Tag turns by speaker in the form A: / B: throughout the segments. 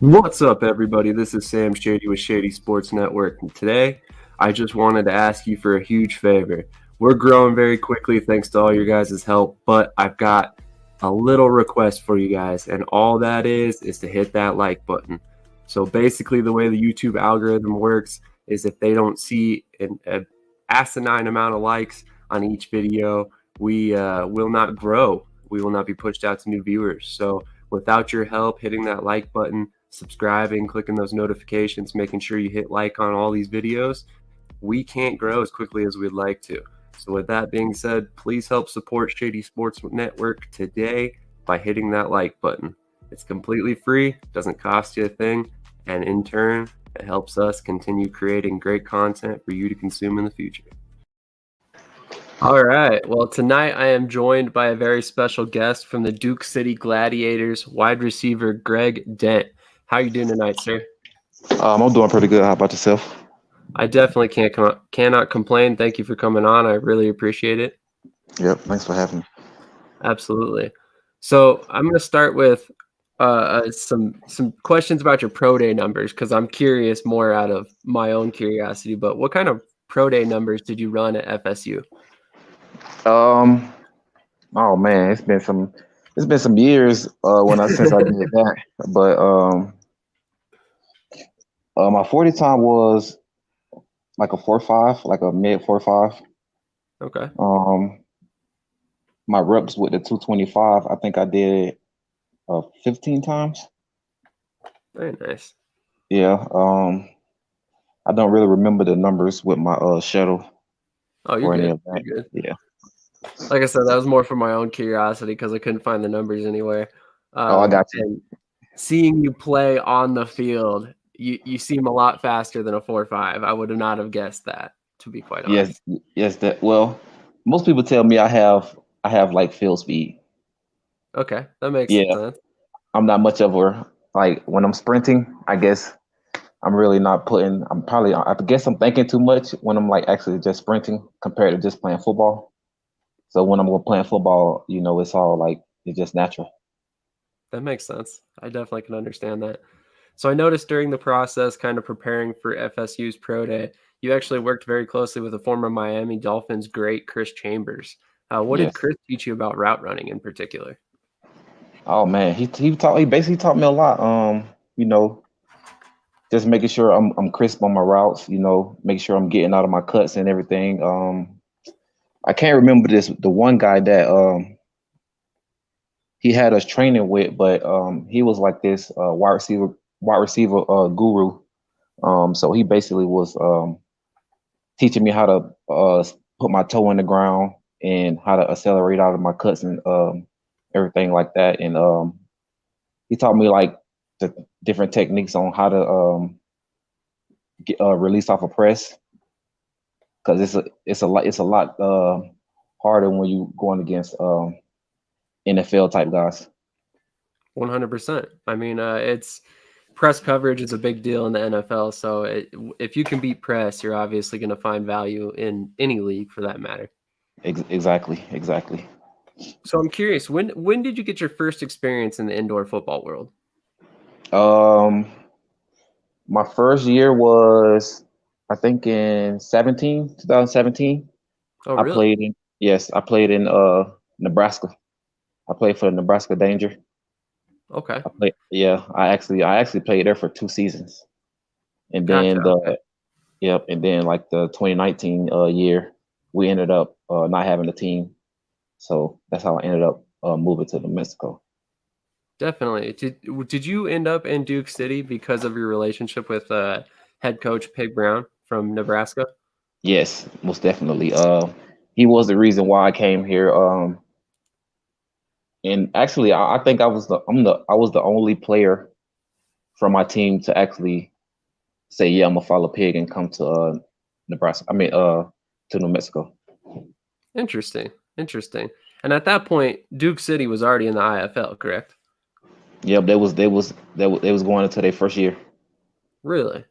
A: What's up, everybody? This is Sam Shady with Shady Sports Network. And today, I just wanted to ask you for a huge favor. We're growing very quickly thanks to all your guys' help, but I've got a little request for you guys, and all that is to hit that like button. So basically, the way the YouTube algorithm works is if they don't see an asinine amount of likes on each video, we will not grow. We will not be pushed out to new viewers. So without your help hitting that like button, subscribing, clicking those notifications, making sure you hit like on all these videos, we can't grow as quickly as we'd like to. So with that being said, please help support Shady Sports Network today by hitting that like button. It's completely free, doesn't cost you a thing, and in turn, it helps us continue creating great content for you to consume in the future. All right. Well, tonight I am joined by a very special guest from the Duke City Gladiators, wide receiver Greg Dent. How are you doing tonight, sir?
B: I'm doing pretty good. How about yourself?
A: I definitely cannot complain. Thank you for coming on. I really appreciate it.
B: Yep. Thanks for having me.
A: Absolutely. So I'm going to start with some questions about your pro day numbers because I'm curious more out of my own curiosity. But what kind of pro day numbers did you run at FSU?
B: Oh man, it's been some years since I did that. But my 40 time was like a 4.5, like a mid 4.5.
A: Okay.
B: My reps with the 225, I think I did 15 times.
A: Very nice.
B: Yeah. I don't really remember the numbers with my shuttle.
A: Oh, you're good. You're good.
B: Yeah.
A: Like I said, that was more for my own curiosity because I couldn't find the numbers anywhere.
B: I got you.
A: And seeing you play on the field, you seem a lot faster than a 4.5. I would not have guessed that, to be quite honest.
B: Yes. Well, most people tell me I have like field speed.
A: Okay, that makes sense.
B: I'm not much of a like when I'm sprinting. I guess I'm really not putting. I guess I'm thinking too much when I'm like actually just sprinting compared to just playing football. So when I'm playing football, it's all like it's just natural.
A: That makes sense. I definitely can understand that. So I noticed during the process, kind of preparing for FSU's pro day, you actually worked very closely with a former Miami Dolphins great, Chris Chambers. What did Chris teach you about route running in particular?
B: Oh man, he basically taught me a lot. Just making sure I'm crisp on my routes. Make sure I'm getting out of my cuts and everything. I can't remember the one guy that he had us training with, but he was like this wide receiver guru. So he basically was teaching me how to put my toe in the ground and how to accelerate out of my cuts and everything like that. And he taught me like the different techniques on how to release off a press, because it's a lot harder when you going against NFL type guys.
A: 100%. I mean, it's press coverage is a big deal in the NFL. So if you can beat press, you're obviously going to find value in any league for that matter.
B: Exactly.
A: So I'm curious, when did you get your first experience in the indoor football world?
B: My first year was, I think, in 2017.
A: Oh, really?
B: I played in Nebraska. I played for the Nebraska Danger.
A: Okay.
B: I actually played there for 2 seasons. And then
A: Gotcha.
B: and then like the 2019 year, we ended up not having a team. So that's how I ended up moving to New Mexico.
A: Definitely. Did you end up in Duke City because of your relationship with head coach Pig Brown from Nebraska?
B: Yes, most definitely. He was the reason why I came here. And actually, I think I was the only player from my team to actually say, yeah, I'm gonna follow Pig and come to Nebraska. To New Mexico.
A: Interesting. And at that point, Duke City was already in the IFL, correct?
B: Yep, they was going into their first year.
A: Really?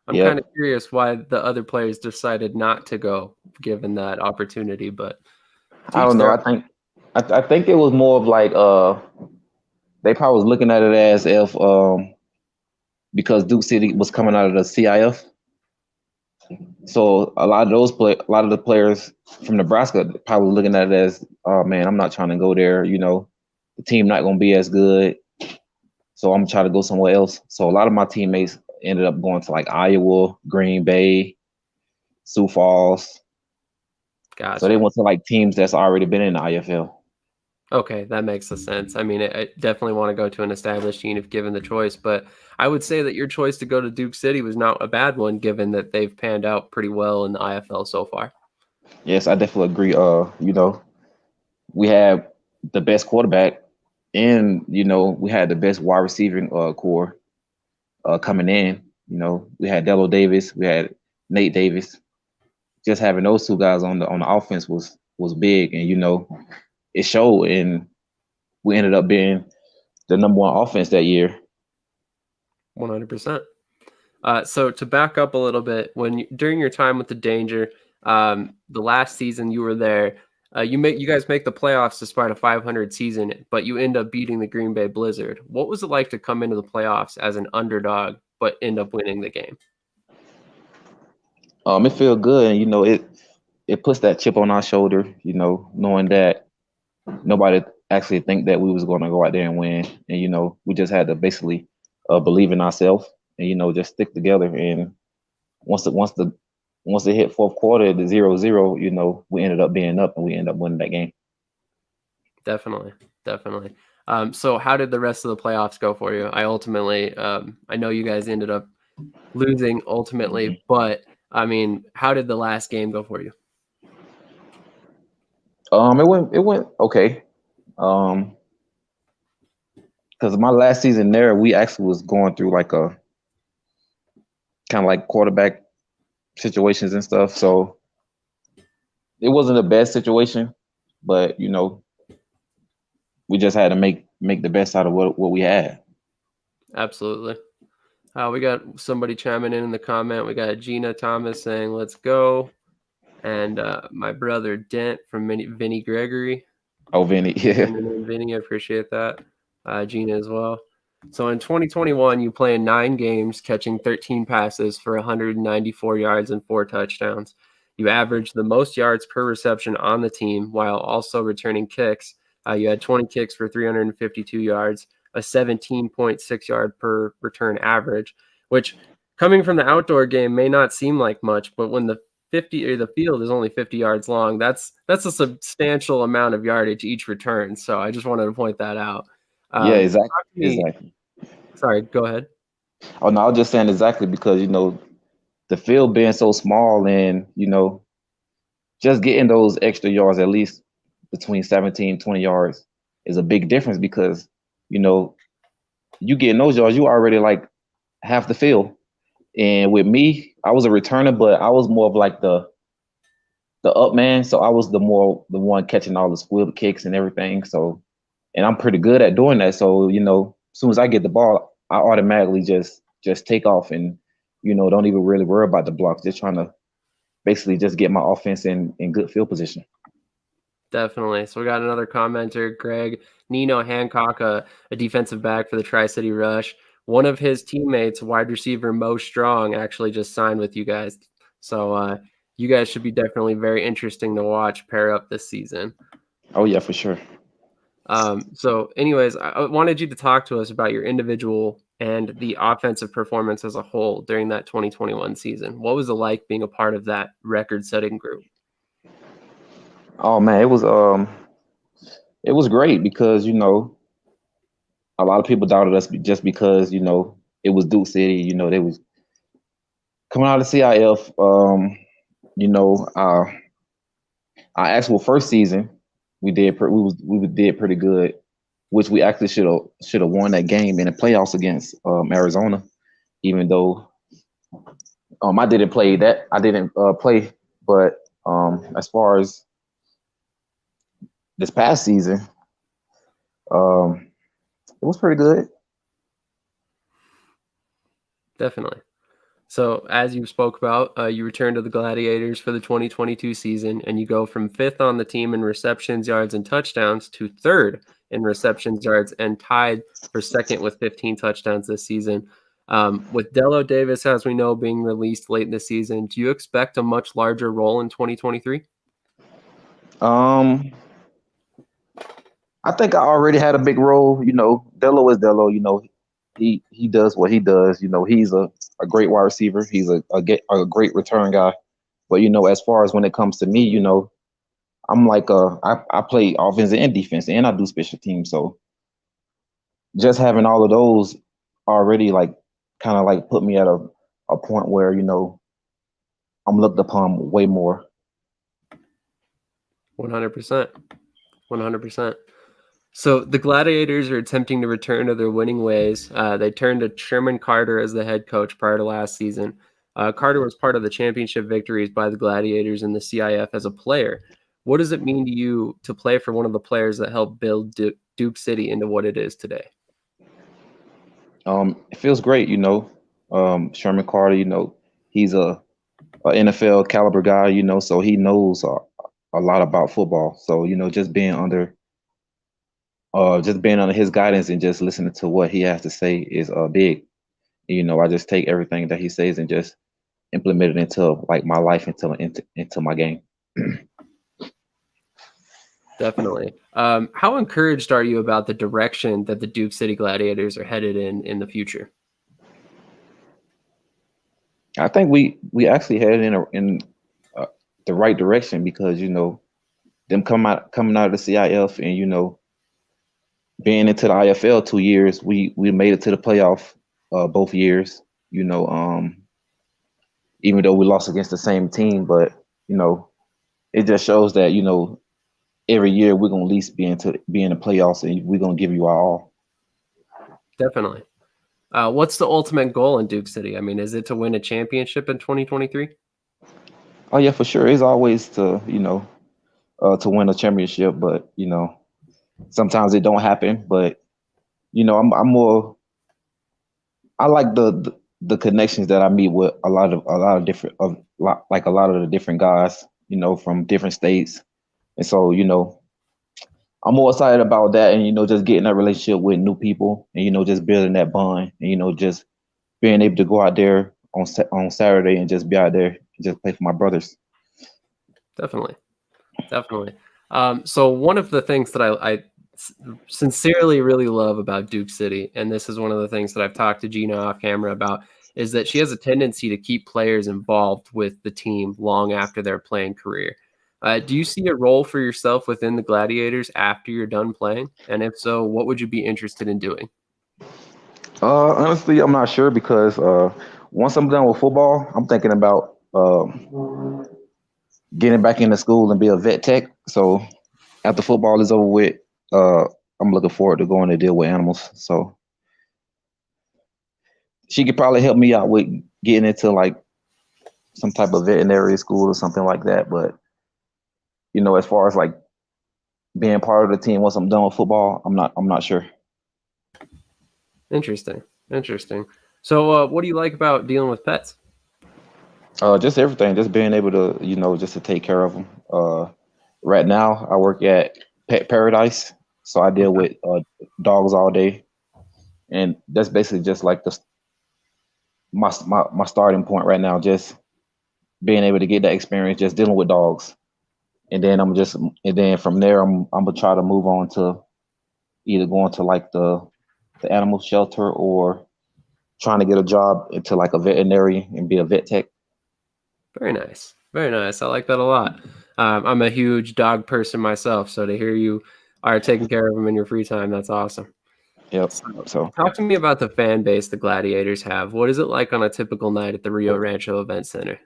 A: I'm kind of curious why the other players decided not to go, given that opportunity. But
B: I don't know. I think it was more of like they probably was looking at it as if because Duke City was coming out of the CIF. So a lot of the players from Nebraska probably looking at it as, oh man, I'm not trying to go there. The team not going to be as good, so I'm gonna try to go somewhere else. So a lot of my teammates ended up going to like Iowa, Green Bay, Sioux Falls.
A: Gotcha.
B: So they went to like teams that's already been in the IFL.
A: Okay, that makes a sense. I mean, I definitely want to go to an established team if given the choice, but I would say that your choice to go to Duke City was not a bad one, given that they've panned out pretty well in the IFL so far.
B: Yes, I definitely agree. We have the best quarterback, and we had the best wide receiving core coming in. We had Della Davis, we had Nate Davis. Just having those two guys on the offense was big, and it showed, and we ended up being the number one offense that year.
A: 100%. So to back up a little bit, during your time with the Danger, the last season you were there, you guys make the playoffs despite a 500 season, but you end up beating the Green Bay Blizzard. What was it like to come into the playoffs as an underdog but end up winning the game?
B: It feels good, and it puts that chip on our shoulder, knowing that nobody actually think that we was going to go out there and win, and we just had to basically believe in ourselves, and just stick together. And once it hit fourth quarter, the 0-0, we ended up being up and we ended up winning that game.
A: Definitely. So how did the rest of the playoffs go for you? I know you guys ended up losing ultimately, but I mean, how did the last game go for you?
B: It went okay. Because my last season there, we actually was going through like a kind of like quarterback situations and stuff. So it wasn't the best situation, but we just had to make the best out of what we had.
A: Absolutely. We got somebody chiming in the comment. We got Gina Thomas saying, let's go. And my brother Dent from Vinny Gregory.
B: Oh, Vinny. Yeah.
A: Vinny, I appreciate that. Gina as well. So in 2021, you play in 9 games, catching 13 passes for 194 yards and 4 touchdowns. You averaged the most yards per reception on the team while also returning kicks. You had 20 kicks for 352 yards, a 17.6 yard per return average, which coming from the outdoor game may not seem like much, but when the field is only 50 yards long, that's a substantial amount of yardage each return. So I just wanted to point that out.
B: Yeah, exactly.
A: Sorry, go ahead.
B: Oh no, I was just saying exactly because the field being so small, and just getting those extra yards, at least between 17 20 yards, is a big difference because you getting those yards, you already like half the field. And with me, I was a returner, but I was more of like the up man, so I was the one catching all the squib kicks and everything. So, and I'm pretty good at doing that. So as soon as I get the ball, I automatically just take off and don't even really worry about the blocks. Just trying to basically just get my offense in good field position.
A: Definitely. So we got another commenter, Greg Nino Hancock, a defensive back for the Tri-City Rush. One of his teammates, wide receiver Mo Strong, actually just signed with you guys. So you guys should be definitely very interesting to watch pair up this season.
B: Oh yeah, for sure.
A: So anyways, I wanted you to talk to us about your individual and the offensive performance as a whole during that 2021 season. What was it like being a part of that record-setting group?
B: Oh man, it was great because a lot of people doubted us just because it was Duke City. They was coming out of CIF. Our actual first season, we did pretty good, which we actually should have won that game in the playoffs against Arizona, even though I didn't play, but as far as this past season, it was pretty good.
A: Definitely. So as you spoke about, you return to the Gladiators for the 2022 season, and you go from 5th on the team in receptions, yards, and touchdowns to 3rd in receptions, yards, and tied for 2nd with 15 touchdowns this season. With Della Davis, as we know, being released late in the season, do you expect a much larger role in 2023?
B: Um, I think I already had a big role. Delo is Delo. He does what he does. He's a great wide receiver. He's a great return guy. But as far as when it comes to me, I'm like I play offense and defense, and I do special teams. So just having all of those already like kind of like put me at a point where I'm looked upon way more.
A: 100%. 100%. So the Gladiators are attempting to return to their winning ways. They turned to Sherman Carter as the head coach prior to last season. Carter was part of the championship victories by the Gladiators in the CIF as a player. What does it mean to you to play for one of the players that helped build Duke City into what it is today?
B: It feels great. Sherman Carter. He's a NFL caliber guy. So he knows a lot about football. So just being under his guidance and just listening to what he has to say is big. I just take everything that he says and just implement it into like my life, into my game.
A: Definitely. How encouraged are you about the direction that the Duke City Gladiators are headed in the future?
B: I think we actually headed in the right direction because them coming out of the CIF and being into the IFL 2 years, we made it to the playoff both years. Even though we lost against the same team, but it just shows that every year we're gonna at least be in the playoffs and we're gonna give you our all.
A: Definitely. What's the ultimate goal in Duke City? I mean, is it to win a championship in 2023?
B: Oh yeah, for sure. It's always to to win a championship, but sometimes it don't happen. But I'm more. I like the connections that I meet with a lot of different like a lot of the different guys from different states, and so I'm more excited about that, and just getting that relationship with new people, and just building that bond, and just being able to go out there on Saturday and just be out there and just play for my brothers.
A: Definitely. Definitely. So one of the things that I sincerely really love about Duke City, and this is one of the things that I've talked to Gina off camera about, is that she has a tendency to keep players involved with the team long after their playing career. Do you see a role for yourself within the Gladiators after you're done playing? And if so, what would you be interested in doing?
B: Honestly, I'm not sure because once I'm done with football, I'm thinking about getting back into school and be a vet tech. So after football is over with, uh, I'm looking forward to going to deal with animals. So she could probably help me out with getting into like some type of veterinary school or something like that. But as far as like being part of the team once I'm done with football, I'm not sure.
A: Interesting. Interesting. So what do you like about dealing with pets?
B: Just everything, just being able to just to take care of them. Right now, I work at Pet Paradise, so I deal
A: Okay.
B: with dogs all day, and that's basically just like my starting point right now. Just being able to get that experience, just dealing with dogs, and then from there, I'm gonna try to move on to either going to like the animal shelter or trying to get a job into like a veterinary and be a vet tech.
A: Very nice. Very nice. I like that a lot. I'm a huge dog person myself, so to hear you are taking care of them in your free time, that's awesome.
B: Yep.
A: So,
B: So
A: talk to me about the fan base the Gladiators have. What is it like on a typical night at the Rio Rancho Event Center?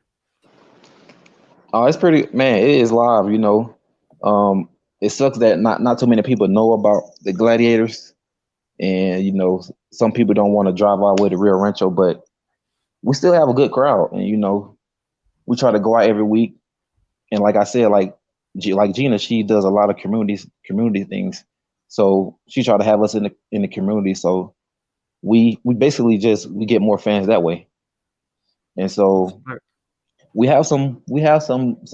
B: it's pretty, man. It is live. It sucks that not too many people know about the Gladiators, and some people don't want to drive all the way to Rio Rancho, but we still have a good crowd, and we try to go out every week. And like I said, like Gina, she does a lot of community things, so she try to have us in the community. So we basically just we get more fans that way, and so we have some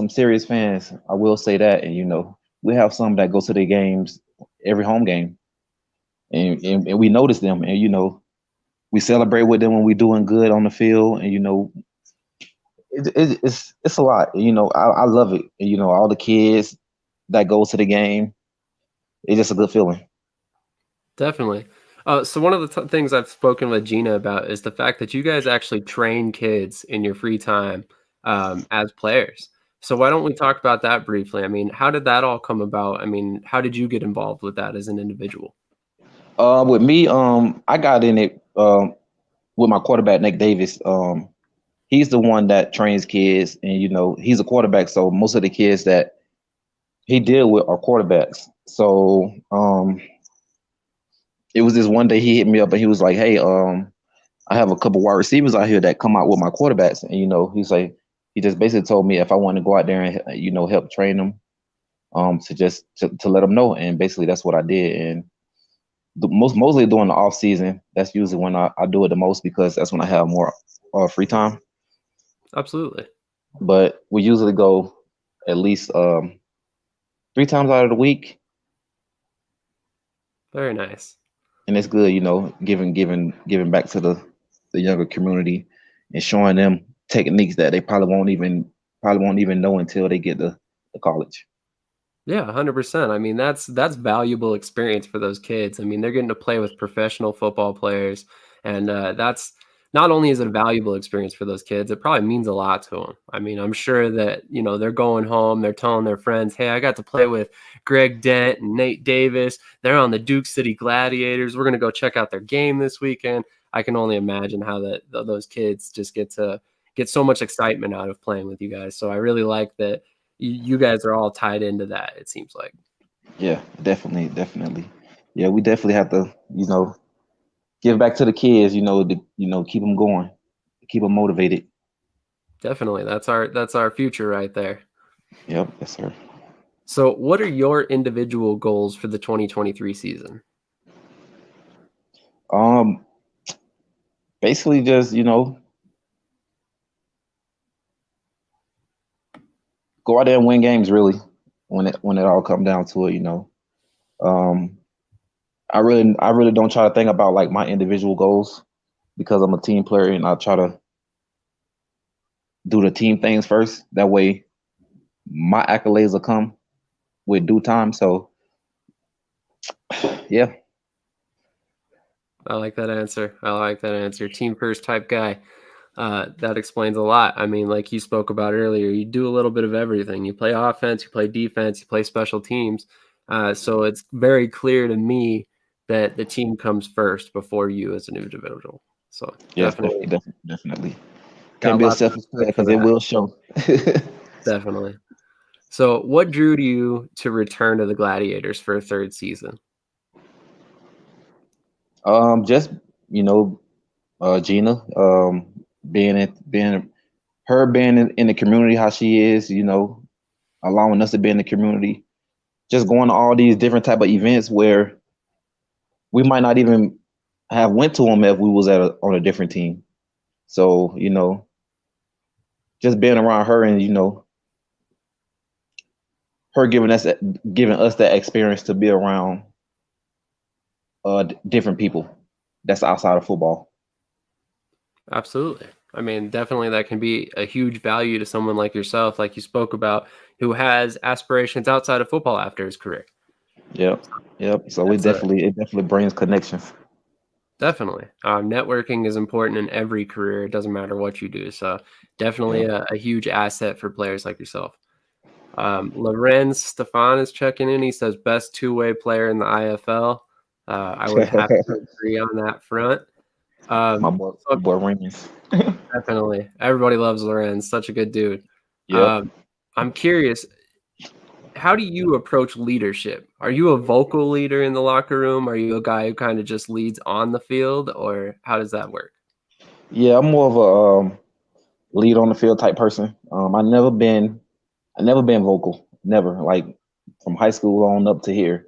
B: serious fans. I will say that, and we have some that go to the games every home game, and we notice them, and we celebrate with them when we're doing good on the field, and it's a lot. I love it. All the kids that go to the game, it's just a good feeling.
A: Definitely. So one of the things I've spoken with Gina about is the fact that you guys actually train kids in your free time as players. So why don't we talk about that briefly? I mean, how did that all come about? I mean, how did you get involved with that as an individual?
B: With me, I got in it with my quarterback Nick Davis. He's the one that trains kids, and he's a quarterback, so most of the kids that he deal with are quarterbacks. So it was this one day he hit me up and he was like, "Hey, I have a couple wide receivers out here that come out with my quarterbacks," and he's like, he just basically told me if I want to go out there and help train them, to let them know, and basically that's what I did. And mostly during the off season, that's usually when I do it the most because that's when I have more free time.
A: Absolutely.
B: But we usually go at least 3 times out of the week,
A: Very nice.
B: and it's good, giving back to the younger community and showing them techniques that they probably won't even know until they get to college.
A: Yeah, 100%. I mean, that's valuable experience for those kids. I mean, they're getting to play with professional football players, and that's not only is it a valuable experience for those kids, it probably means a lot to them. I mean, I'm sure that they're going home, they're telling their friends, "Hey, I got to play with Greg Dent and Nate Davis. They're on the Duke City Gladiators. We're gonna go check out their game this weekend." I can only imagine how those kids just get so much excitement out of playing with you guys. So I really like that you guys are all tied into that, it seems like.
B: Yeah, definitely. Yeah, we definitely have to, give back to the kids, keep them going, keep them motivated.
A: Definitely. That's our future right there.
B: Yep, yes, sir.
A: So, what are your individual goals for the 2023 season?
B: Um, Basically just, go out there and win games really when it all come down to it. Um, I really don't try to think about like my individual goals because I'm a team player and I try to do the team things first. That way my accolades will come with due time. So yeah.
A: I like that answer. I like that answer. Team first type guy. That explains a lot. I mean, like you spoke about earlier, you do a little bit of everything. You play offense, you play defense, you play special teams. So it's very clear to me that the team comes first before you as an individual. So
B: Yes,
A: definitely
B: definitely.
A: got
B: Can't be a
A: lots of
B: selfish player
A: respect for
B: because it
A: that.
B: will show.
A: Definitely. So, what drew you to return to the Gladiators for a third season?
B: Just Gina, being her being in the community how she is, allowing us to be in the community, just going to all these different type of events where we might not even have went to them if we was on a different team. So just being around her and her giving us that experience to be around different people that's outside of football.
A: Absolutely. I mean, definitely that can be a huge value to someone like yourself, like you spoke about, who has aspirations outside of football after his career.
B: Yep, yep. So
A: That's a
B: it definitely brings connections.
A: definitely. Networking is important in every career. It doesn't matter what you do. So definitely
B: Yep.
A: a huge asset for players like yourself. Lorenz Stefan is checking in. He says best two-way player in the IFL. I would have to agree on that front.
B: my
A: Um,
B: boy,
A: so
B: my boy Remus.
A: Definitely. Everybody loves Lorenz. Such a good dude.
B: Yep.
A: Um, I'm curious, how do you approach leadership? Are you a vocal leader in the locker room? Are you a guy who kind of just leads on the field, or how does that work?
B: Yeah, I'm more of a lead on the field type person. I never been vocal. Never. Like from high school on up to here.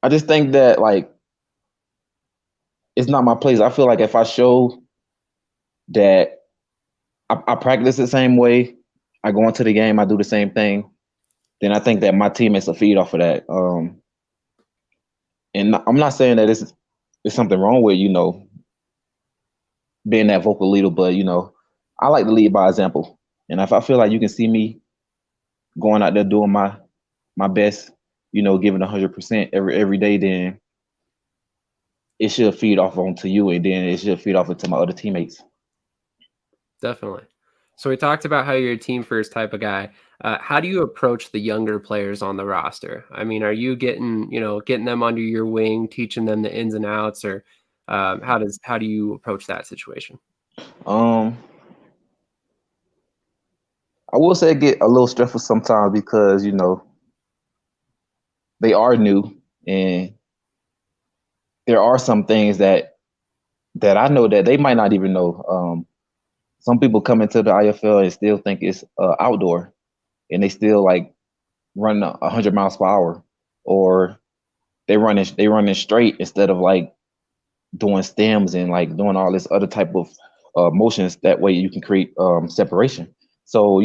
B: I just think that like it's not my place. I feel like if I show that I practice the same way, I go into the game, I do the same thing, then I think that my teammates will feed off of that. And I'm not saying that there's something wrong with being that vocal leader, but I like to lead by example. And if I feel like you can see me going out there doing my best, giving 100% every day, then it should feed off onto you, and then it should feed off into my other teammates.
A: Definitely. So we talked about how you're a team first type of guy. How do you approach the younger players on the roster? I mean, are you getting them under your wing, teaching them the ins and outs, or how do you approach that situation?
B: Um, I will say it get a little stressful sometimes because they are new, and there are some things that I know that they might not even know. Some people come into the IFL and still think it's outdoor, and they still like run 100 miles per hour, or they running straight instead of like doing stems and like doing all this other type of motions. That way you can create separation. So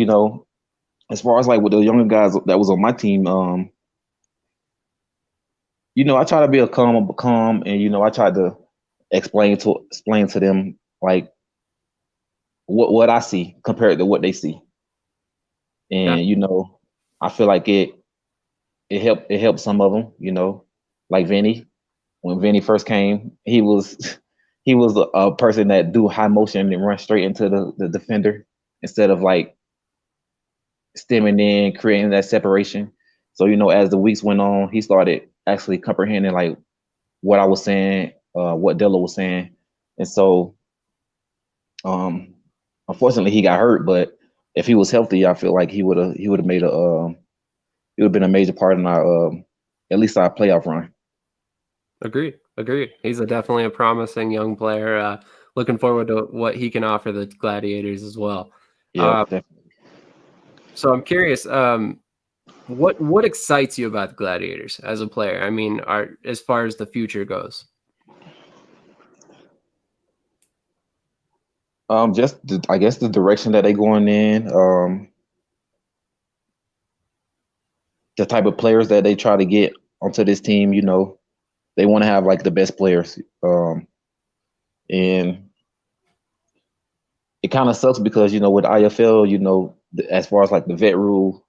B: as far as like with the younger guys that was on my team, I try to be a calm, and I try to explain to them like what I see compared to what they see,
A: Yeah,
B: and I feel like it helped some of them, like Vinny. When Vinny first came, he was he was a person that do high motion and run straight into the defender instead of like stemming in, creating that separation. So as the weeks went on, he started actually comprehending like what I was saying, what Della was saying, and so um, unfortunately he got hurt. But if he was healthy, I feel like he would have made he would have been a major part in our at least our playoff run.
A: agreed. Agreed. He's definitely a promising young player. Looking forward to what he can offer the Gladiators as well.
B: Yeah,
A: Uh,
B: definitely.
A: so I'm curious. What excites you about the Gladiators as a player? I mean, as far as the future goes.
B: Just I guess the direction that they going in, the type of players that they try to get onto this team. They want to have like the best players, and it kind of sucks because with IFL, as far as like the vet rule,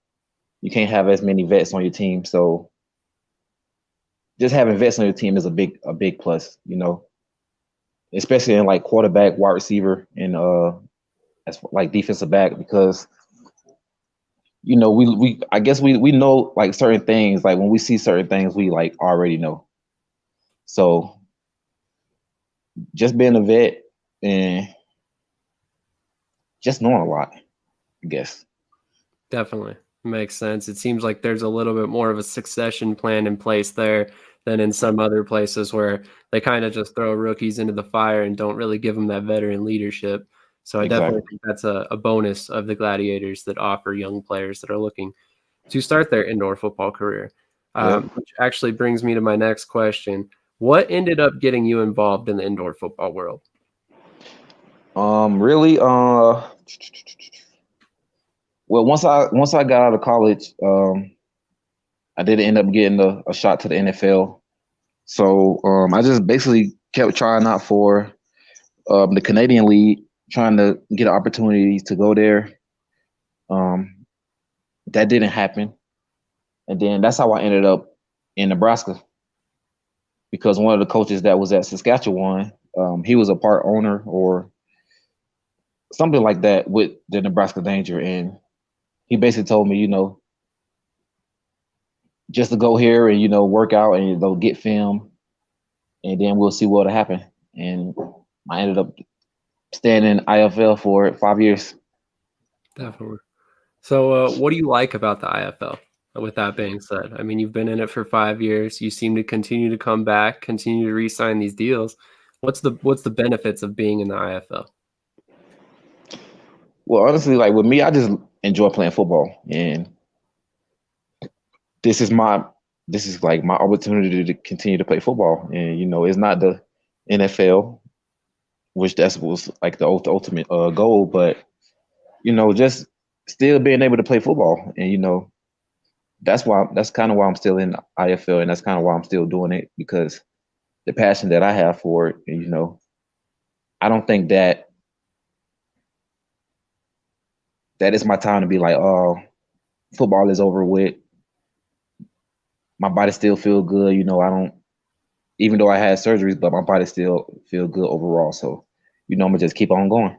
B: you can't have as many vets on your team. So just having vets on your team is a big plus. Especially in like quarterback, wide receiver, and as like defensive back, because we I guess we know like certain things. Like when we see certain things, we like already know. So just being a vet and just knowing a lot, I guess.
A: Definitely. Makes sense. It seems like there's a little bit more of a succession plan in place there than in some other places where they kind of just throw rookies into the fire and don't really give them that veteran leadership. So I definitely
B: Exactly.
A: think that's a bonus of the Gladiators that offer young players that are looking to start their indoor football career.
B: Yep.
A: Which actually brings me to my next question. What ended up getting you involved in the indoor football world?
B: Really, well, once I got out of college, I did end up getting a shot to the NFL. So I just basically kept trying out for the Canadian League, trying to get an opportunity to go there. Um, that didn't happen, and then that's how I ended up in Nebraska because one of the coaches that was at Saskatchewan, he was a part owner or something like that with the Nebraska Danger, and he basically told me, just to go here and work out and get film, and then we'll see what'll happen. And I ended up staying in IFL for 5 years.
A: Definitely. So, what do you like about the IFL? With that being said, I mean, you've been in it for 5 years. You seem to continue to come back, continue to re-sign these deals. What's the benefits of being in the IFL?
B: Well, honestly, like with me, I just enjoy playing football, and this is my this is like my opportunity to continue to play football. And it's not the NFL, which that was like the ultimate goal, but just still being able to play football, and that's kind of why I'm still in IFL, and that's kind of why I'm still doing it because the passion that I have for it. And, you know, I don't think that it's my time to be like, oh, football is over with. My body still feel good. You know, I don't, even though I had surgeries, but my body still feel good overall. So, you know, I'm gonna just keep on going.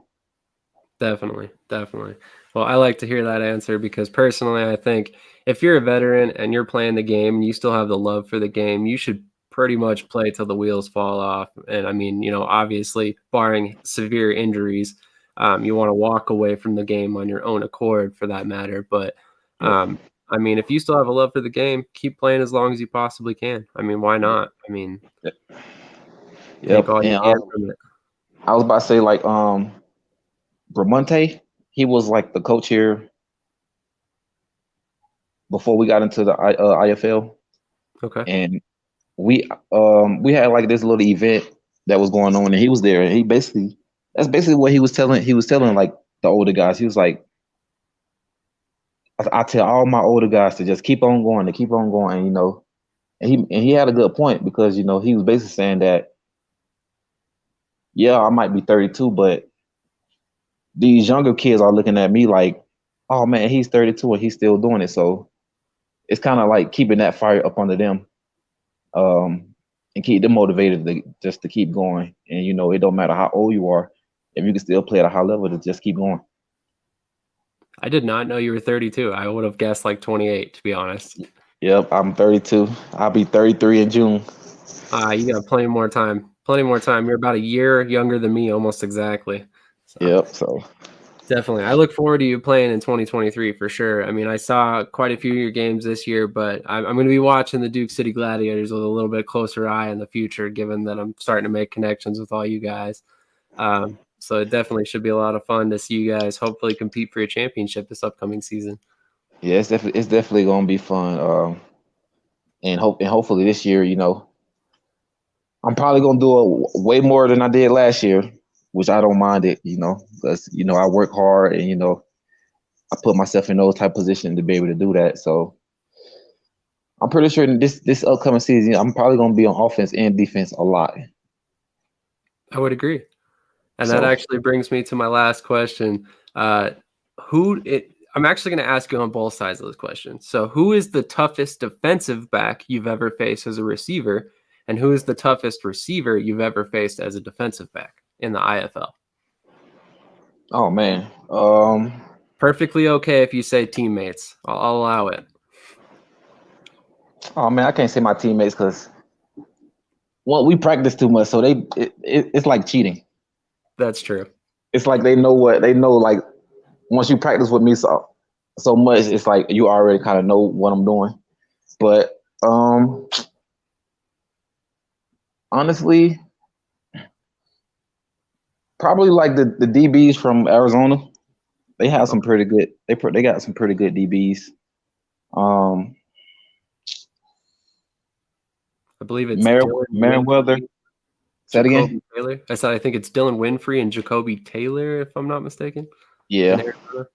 A: Definitely, definitely. Well, I like to hear that answer because personally, I think if you're a veteran and you're playing the game and you still have the love for the game, you should pretty much play till the wheels fall off. And I mean, obviously, barring severe injuries, you want to walk away from the game on your own accord for that matter. But
B: Yep.
A: I mean, if you still have a love for the game, keep playing as long as you possibly can. I mean, why not? I mean, take
B: Yep.
A: all you
B: And
A: can from it.
B: I was about to say like Bramonte, he was like the coach here before we got into the IFL,
A: Okay.
B: and we had like this little event that was going on, and he was there, and that's basically what he was telling. He was telling like the older guys. He was like, I tell all my older guys to just keep on going, to keep on going, and, you know, and he had a good point because, you know, he was basically saying that, yeah, I might be 32, but these younger kids are looking at me like, oh man, he's 32 and he's still doing it. So it's kind of like keeping that fire up under them, and keep them motivated to keep going. And, you know, it don't matter how old you are, if you can still play at a high level, to just keep going.
A: I did not know you were 32. I would have guessed like 28, to be honest.
B: Yep, I'm 32. I'll be 33 in June.
A: You got plenty more time. Plenty more time. You're about a year younger than me, almost exactly. So
B: Yep. So
A: definitely, I look forward to you playing in 2023 for sure. I mean, I saw quite a few of your games this year, but I'm going to be watching the Duke City Gladiators with a little bit closer eye in the future, given that I'm starting to make connections with all you guys. So it definitely should be a lot of fun to see you guys hopefully compete for a championship this upcoming season.
B: yeah, it's definitely gonna be fun. And hopefully this year, you know, I'm probably gonna do way more than I did last year, which I don't mind it, you know, because, you know, I work hard, and, you know, I put myself in those type of positions to be able to do that. So I'm pretty sure this upcoming season, I'm probably gonna be on offense and defense a lot.
A: I would agree. And that
B: So
A: actually brings me to my last question. Uh, I'm actually going to ask you on both sides of this question. So, who is the toughest defensive back you've ever faced as a receiver, and who is the toughest receiver you've ever faced as a defensive back in the IFL?
B: oh man.
A: Perfectly okay if you say teammates. I'll allow it.
B: Oh man, I can't say my teammates because, well, we practice too much, so it's like cheating.
A: That's true.
B: It's like they know like once you practice with me so much, it's like you already kind of know what I'm doing. But honestly, probably like the DBs from Arizona. They have some pretty good. They got some pretty good DBs. Um,
A: I believe it's Dylan
B: Merriweather.
A: Winfrey,
B: Say that again.
A: Jacoby Taylor. I think it's Dylan Winfrey and Jacoby Taylor, if I'm not mistaken. In
B: Yeah,
A: Arizona.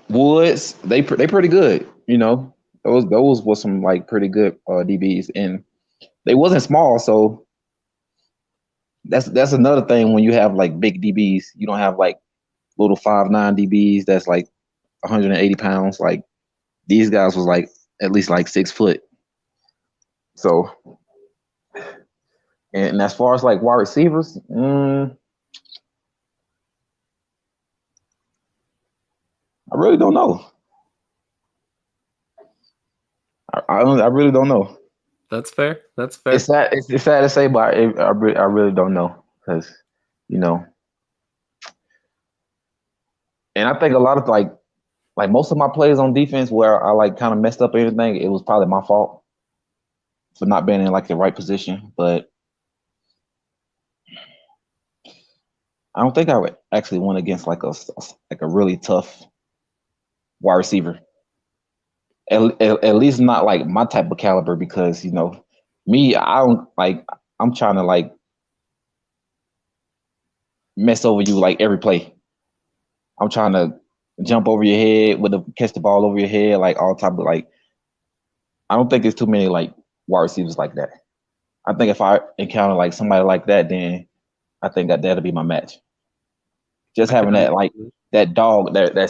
B: Woods. They pretty good. You know, those was some like pretty good DBs, and they wasn't small. So that's another thing when you have like big DBs. You don't have like little 5'9" DBs that's like 180 pounds. Like these guys was like at least like 6 foot. So, and as far as like wide receivers, I really don't know. I really don't know.
A: That's fair. That's fair.
B: It's sad to say, but I really don't know because, you know, and I think a lot of like most of my plays on defense where I like kind of messed up everything, it was probably my fault for not being in like the right position. But I don't think I would actually went against like a really tough wide receiver. At least not like my type of caliber, because, you know, me, I don't like, I'm trying to like mess over you like every play. I'm trying to jump over your head catch the ball over your head, like all type of like, I don't think there's too many like wide receivers like that. I think if I encounter like somebody like that, then I think that'll be my match. Just
A: I can
B: having that like
A: understand.
B: that dog, that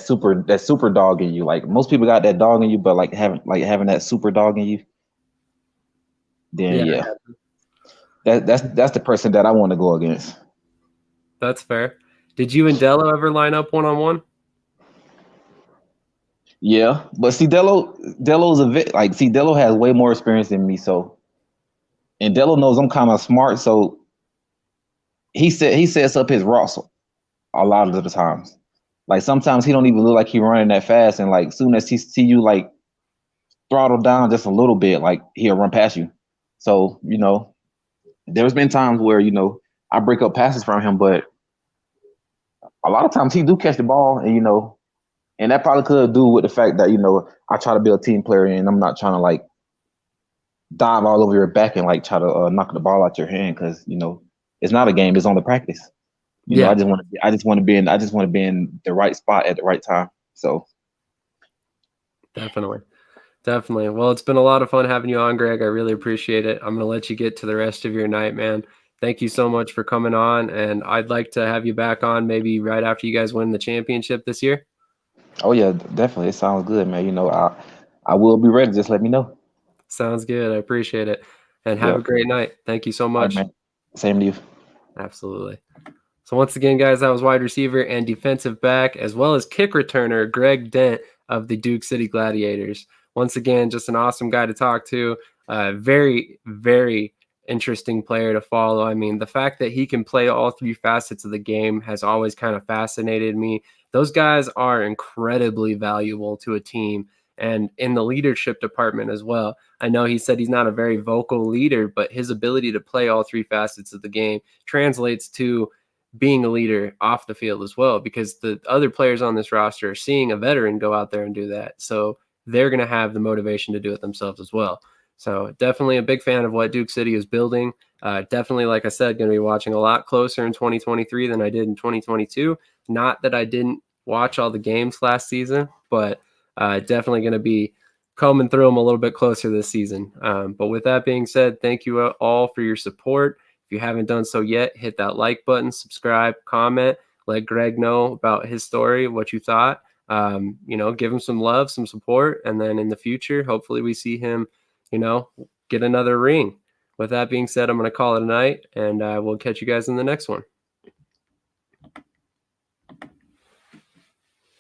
B: super dog in you. Like most people got that dog in you, but like having that super dog in you, then
A: Yeah,
B: yeah, that's the person that I want to go against.
A: that's fair. Did you and Della ever line up one-on-one?
B: Yeah, but see, Delo's a bit like see, Delo has way more experience than me, so and Delo knows I'm kind of smart, so he sets up his routes a lot of the times. Like sometimes he don't even look like he running that fast, and like soon as he see you like throttle down just a little bit, like he'll run past you. So there's been times where I break up passes from him, but a lot of times he do catch the ball, and and that probably could do with the fact that I try to be a team player, and I'm not trying to like dive all over your back and like try to knock the ball out your hand because it's not a game; it's on the practice.
A: Yeah,
B: I just want to be in the right spot at the right time. So
A: definitely. Definitely. Well, it's been a lot of fun having you on, Greg. I really appreciate it. I'm going to let you get to the rest of your night, man. Thank you so much for coming on. And I'd like to have you back on maybe right after you guys win the championship this year.
B: oh yeah, definitely, it sounds good, man. I will be ready. Just let me know.
A: Sounds good. I appreciate it. And have a
B: Yep.
A: great night. Thank you so
B: All right,
A: much.
B: man. Same to you.
A: Absolutely. So once again, guys, that was wide receiver and defensive back, as well as kick returner Greg Dent of the Duke City Gladiators. Once again, just an awesome guy to talk to. Very, very interesting player to follow. I mean, the fact that he can play all three facets of the game has always kind of fascinated me. Those guys are incredibly valuable to a team and in the leadership department as well. I know he said he's not a very vocal leader, but his ability to play all three facets of the game translates to being a leader off the field as well, because the other players on this roster are seeing a veteran go out there and do that. So they're going to have the motivation to do it themselves as well. So definitely a big fan of what Duke City is building. Definitely, like I said, going to be watching a lot closer in 2023 than I did in 2022. Not that I didn't watch all the games last season, but definitely going to be combing through them a little bit closer this season. But with that being said, thank you all for your support. If you haven't done so yet, hit that like button, subscribe, comment, let Greg know about his story, what you thought. Give him some love, some support, and then in the future, hopefully we see him, get another ring. With that being said, I'm going to call it a night, and we'll catch you guys in the next one.